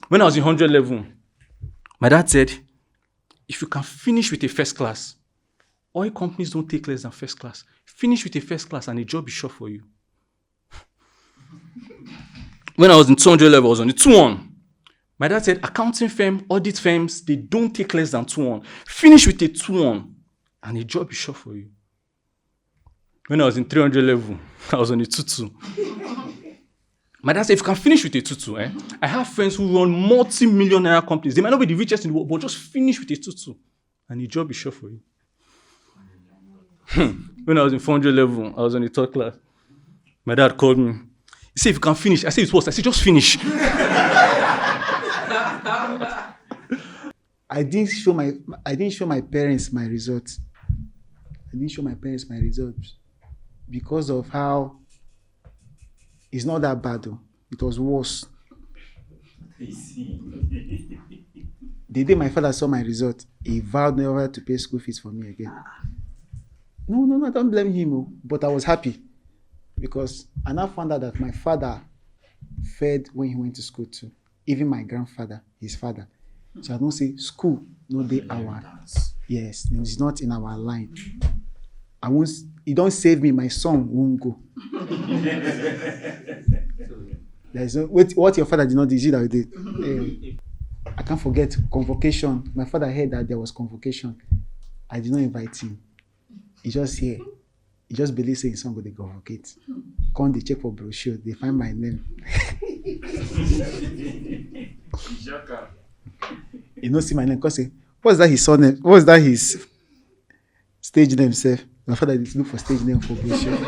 When I was in 100 level, my dad said, if you can finish with a first class, oil companies don't take less than first class. Finish with a first class and a job is sure for you. When I was in 200 level, I was on the 2-1. My dad said, accounting firm, audit firms, they don't take less than 2-1. Finish with a 2-1 and a job is sure for you. When I was in 300 level, I was on a 2-2. My dad said, if you can finish with a 2-2, I have friends who run multi-millionaire companies. They might not be the richest in the world, but just finish with a 2-2 and a job is sure for you. When I was in 400 level, I was on the 3rd class. My dad called me. He said, if you can finish. I said, it's worse. I said, just finish. I didn't show my parents my results. Because of how it's not that bad though. It was worse. The day my father saw my result, he vowed never to pay school fees for me again. No, I don't blame him, but I was happy because I now found out that my father fed when he went to school too. Even my grandfather, his father. So I don't say school, no they our. Yes, it's not in our line. He don't save me, my son won't go. There's no, what your father did not do, is it that he did? I can't forget convocation. My father heard that there was convocation. I did not invite him. He just here. He just believes saying son go they convocate. Come they check for brochure. They find my name. He don't see my name because say, what's that his son name? What's that his stage name, sir? My father did look for stage name for brochure.